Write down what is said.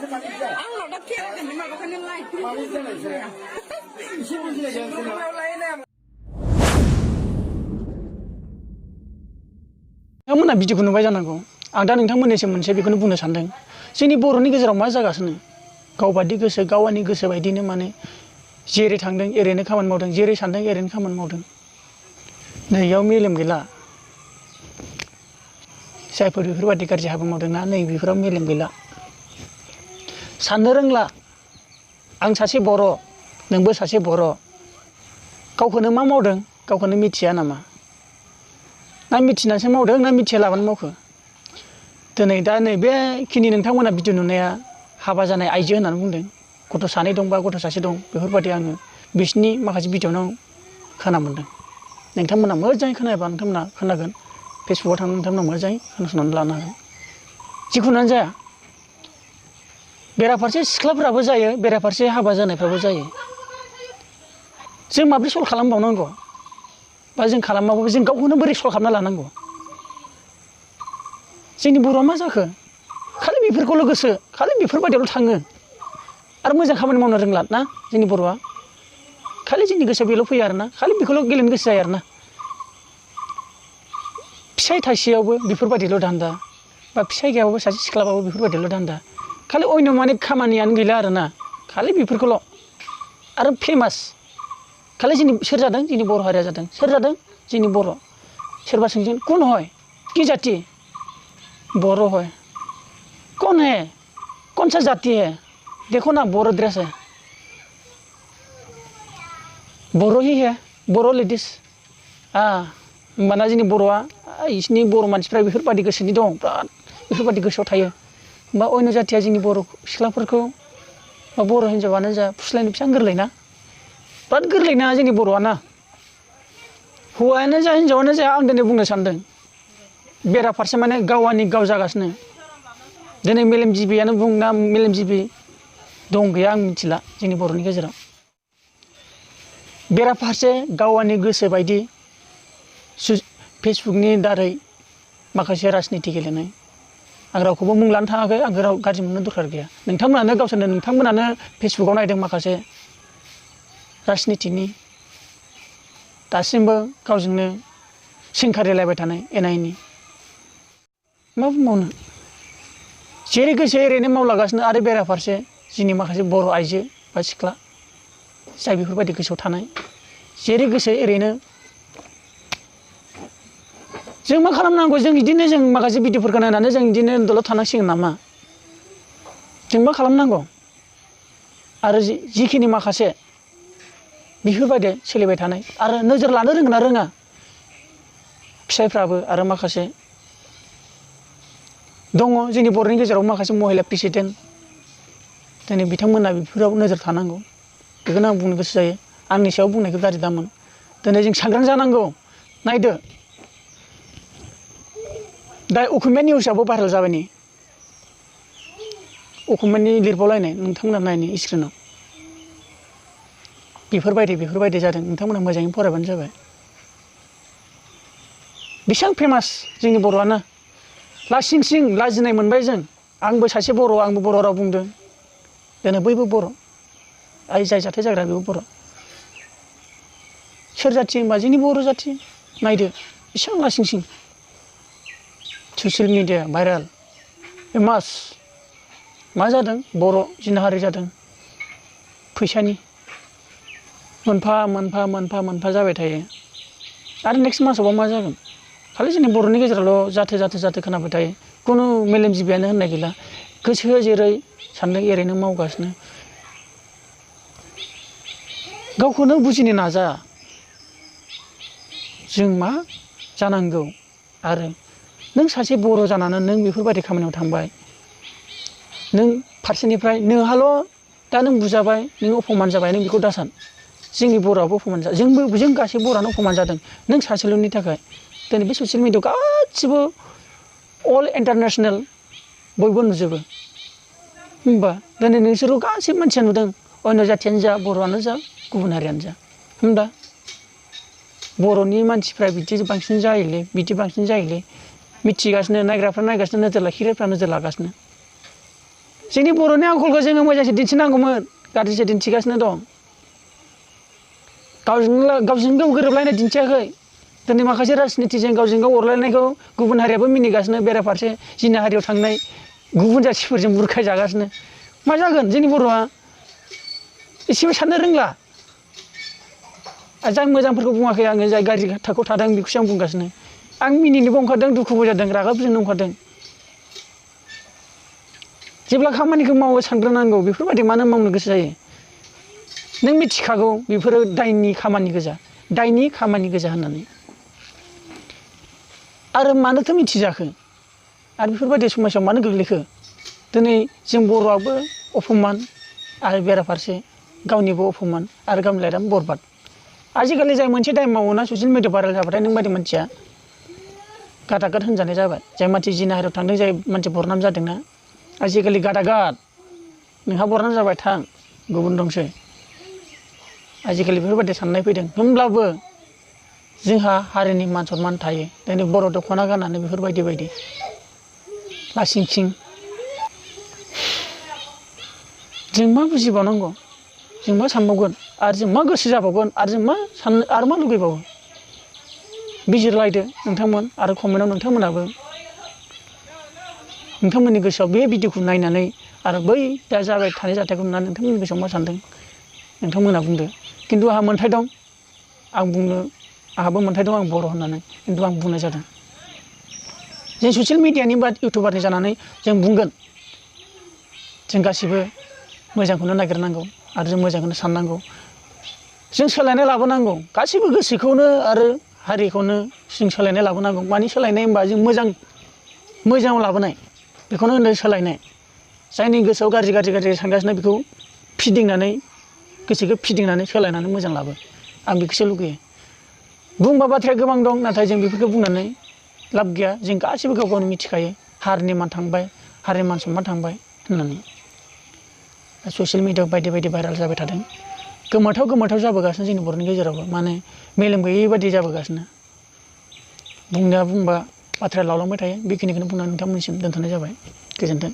आंनाव दा खेराजोंनो माबाखौनो लाय माबा जानायसै एसे बुजिलायदों नोंथांमोना भिडिअखौ नुबाय जानांगौ आं दा नोंथांमोननिसिम मोनसे बेखौनो बुंनो सानदों जोंनि बर'नि गेजेराव मा जागासिनो गावबादि गोसो गावनि गोसो बायदिनो माने जेरै थांदों एरैनो खामानि मावदों जेरै सानदों एरैनो खामानि मावदों नैयाव मेलेम गैला जायफोर बेफोरबायदि गाज्रि हाबा मावदोंना नै बेफोराव मेलेम गैला साननो रोंला आं सासे बर' नोंबो सासे बर' गावखौनो मा मावदों गावखौनो मिथिया नामा ना मिथिनासो मावदों ना मिथियालाबानो मावखो दिनै दा नैबेखिनि नोंथांमोना भिडिअ नुनाया हाबा जानाय आइजो होननानै बुंदों गथ' सानै दं बा गथ' सासे दं बेफोरबायदि आङो बिसिनि माखासे भिडिअआव खोना मोनदों नोंथांमोना मोजाङै खोनायाबा नोंथांमोना खोनागोन फेसबुकआव थांनानै नोंथांमोना मोजाङै खोनासंनानै लानो हागोन जिखुनुआनो जाया बेराफारसे सिख्लाफोराबो जायो बेराफारसे हाबा जानायफ्राबो जायो जों माबोरै सल्भ खालामबावनांगौ बा जों खालामाबाबो जों गावखौनो बोरै सल्भ खालामना लानांगौ जोंनि बर'आ मा जाखो खालि बेफोरखौल' गोसो खालि बेफोरबायदियावल' थाङो आरो मोजां खामानि मावनो रोंला ना जोंनि बर'आ खालि जोंनि गोसोआव बेल' फैयो आरोना खालि बेखौल' गेलेनो गोसो जायो आरोना फिसाइ थाइसेयावबो बेफोरबायदिल' धान्दा बा फिसाइ गैयाबाबो सासे सिख्लाबाबो बेफोरबायदिल' धान्दा खालि अन्य माने खामानियानो गैला आरोना खालि बेफोरखौल' आरो फेमास खालि सोर जादों जोंनि बर' हारिया जादों सोर जादों जोंनि बर' सोरबा सोंगोन कौन है कि जाति बर' है कौन है कौन सा जाति है देखो ना बर' ड्रेस है बर' ही है बर' लेडिस होमबाना जोंनि बर'आ बिसोरनि बर' मानसिफ्रा बेफोरबायदि गोसोनि दं बिराद बेफोरबायदि गोसोआव थायो होमबा अन्य जाथिया जोंनि बर' सिख्लाफोरखौ बा बर' हिन्जावानो जा फुस्लायनो बेसेबां गोरलै ना बिराद गोरलै ना जोंनि बर'आना हौवायानो जा हिन्जावानो जा आं दिनै बुंनो सानदों बेराफारसे माने गावनि गाव जागासिनो दिनै मेलेमजिबियानो बुं ना मेलेमजिबि दं गैया आं मिथिला जोंनि बर'नि गेजेराव बेराफारसे गावनि गोसो बायदि फेसबुकनि दारै माखासे राजनिति गेलेनाय आं रावखौबो मुं लानो थाङाखै आं राव गाज्रि मोननो दरखार गैया नोंथांमोनानो फेसबुकाव नायदों माखासे राजनितिनि दासिमबो गावजोंनो सोंखारिलायबाय थानाय एना एनि मा बुंबावनो जेरै गोसो एरैनो मावलागासिनो आरो बेराफारसे जोंनि माखासे बर' आइजो बा सिख्ला जाय बेफोरबायदि गोसोआव थानाय जेरै गोसो एरैनो जों मा खालामनांगौ जों बिदिनो जों माखासे भिडिअफोरखौ नायनानै जों बिदिनो दलद थानांसिगोन नामा जों मा खालामनांगौ आरो जिखिनि माखासे बेफोरबायदि सोलिबाय थानाय आरो नोजोर लानो रोंगोन ना रोङा फिसायफ्राबो आरो माखासे दङ जोंनि बर'नि गेजेराव माखासे महिला प्रेसिडेन्ट दिनै बिथांमोना बेफोराव नोजोर थानांगौ बेखौनो आं बुंनो गोसो जायो आंनि सायाव बुंनायखौ गाज्रि दामोन दिनै जों सांग्रां जानांगौ नायदो दा असमिया निउसआबो भाइरेल जाबाय नै असमियानि लिरबावलायनाय नोंथांमोना नायनो स्क्रिनाव बेफोरबायदि जादों नोंथांमोना मोजाङै फरायबानो जाबाय बेसेबां फेमास जोंनि बर'आनो लासिं सिं लाजिनाय मोनबाय जों आंबो सासे बर' आंबो बर' राव बुंदों दिनै बयबो बर' जाय जाथाय जाग्रा बेबो बर' सोर जाथि होनबा जोंनि बर' जाथि नायदो बेसेबां लासिं सिं ससियेल मिडिया भाइरेल फेमास मा जादों बर' जिनाहारि जादों फैसानि मोनफा मोनफा जाबाय थायो आरो नेक्स्ट मासावबा मा जागोन खालि जोंनि बर'नि गेजेरावल' जाथो खोनाबाय थायो खुनु मेलेमजिबियानो होननाय गैला गोसो जेरै सानदों एरैनो मावगासिनो गावखौनो बुजिनो नाजा जों मा जानांगौ आरो नों सासे बर' जानानै नों बेफोरबायदि खामानियाव थांबाय नों फारसेनिफ्राय नोंहाल' दा नों बुजाबाय नों अपमान जाबाय नों बेखौ दासान जोंनि बर'आबो अपमान जादों जों गासै बर'आनो अपमान जादों नों सासेल'नि थाखाय दिनै बे ससियेल मिडियाआव गासिबो अल इन्टारनेसनेल बयबो नुजोबो होमबा दिनै नोंसोरखौ गासै मानसिया नुदों अन्य जाथियानो जा बर'आनो जा गुबुन हारियानो जा होमबा बर'नि मानसिफ्रा बिदि बांसिन जायोलै मिथिगासिनो नायग्राफ्रा नायगासिनो नोजोर लाखिग्राफ्रा नोजोर लागासिनो जोंनि बर'नि आखलखौ जोङो मोजांसो दिन्थिनांगौमोन गाज्रिसो दिन्थिगासिनो दं गावजों गाव गोरोबलायनाय दिन्थियाखै दिनै माखासे राजनितिजों गावजों गाव अरलायनायखौ गुबुन हारियाबो मिनिगासिनो बेराफारसे जिना हारियाव थांनाय गुबुन जाथिफोरजों बुरखाय जागासिनो मा जागोन जोंनि बर'आ एसेबो साननो रोंला जाय मोजांफोरखौ बुङाखै आङो जाय गाज्रि थाखोआव थादों बेखौसो आं बुंगासिनो आं मिनिनोबो ओंखारदों दुखुबो जादों रागाबो जोंनो ओंखारदों जेब्ला खामानिखौ मावो सानग्रोनांगौ बेफोरबायदि मानो मावनो गोसो जायो नों मिथिखागौ बेफोरो दायनि खामानि गोजा दायनि खामानि गोजा होननानै आरो मानोथो मिथिजाखो आरो बेफोरबायदि समाजाव मानो गोग्लैखो दिनै जों बर'आबो अपमान आरो बेराफारसे गावनिबो अपमान आरो गावनि लाइफआबो बरबाद आजिखालि जाय मोनसे दाय मावोना ससियेल मिडिया भाइरेल जाबाथाय नों बायदि मानसिया गादागाद होनजानाय जाबाय जाय मानसि जिनाहारियाव थांदों जाय मानसि बरनाम जादोंना आजिखालि गादागाद नोंहा बरनाम जाबाय थां गुबुन दंसै आजिखालि बेफोरबायदि साननाय फैदों होमब्लाबो जोंहा हारिनि मान सनमान थायो दिनै बर' दख'ना गाननानै बेफोरबायदि बायदि लासिं सिं जों मा बुजिबावनांगौ जों मा सानबावगोन आरो जों मा गोसो जाबावगोन आरो जों मा साननो आरो मा लुगैबावो बिजिरलायदो नोंथांमोन आरो कमेन्टआव नोंथांमोनाबो नोंथांमोननि गोसोआव बे भिडिअखौ नायनानै आरो बै दा जाबाय थानाय जाथायखौ नुनानै नोंथांमोननि गोसोआव मा सानदों नोंथांमोना बुंदो खिन्थु आंहा मोन्थाय दं आंहाबो मोन्थाय दं आं बर' होननानै खिन्थु आं बुंनाय जादों जों ससियेल मिडियानि बा इउटुबारनि जानानै जों बुंगोन जों गासिबो मोजांखौनो नागिरनांगौ आरो जों मोजांखौनो साननांगौ जों सोलायनाय लाबोनांगौ गासैबो गोसोखौनो आरो हारिखौनो जों सोलायनाय लाबोनांगौ मानि सोलायनाय होनबा जों मोजाङाव लाबोनाय बेखौनो होनो सोलायनाय जायनि गोसोआव गाज्रि सानगासिनो बेखौ फिदिंनानै गोसोखौ फिदिंनानै सोलायनानै मोजां लाबो आं बेखौसो लुगैयो बुंबा बाथ्राया गोबां दं नाथाय जों बेफोरखौ बुंनानै लाब गैया जों गासैबो गाव गावनो मिथिखायो हारिनि मान थांबाय हारिनि मान सनमान थांबाय होननानै ससियेल मिडियाआव बायदि बायदि भाइरेल जाबाय थादों गोमोथाव जाबोगासिनो जोंनि बर'नि गेजेरावबो माने मेलेम गैयै बायदि जाबोगासिनो बुंबा बाथ्राया लावलांबाय थायो बेखिनिखौनो बुंनानै नोंथांमोननिसिम दोनथ'नाय जाबाय गोजोन्थों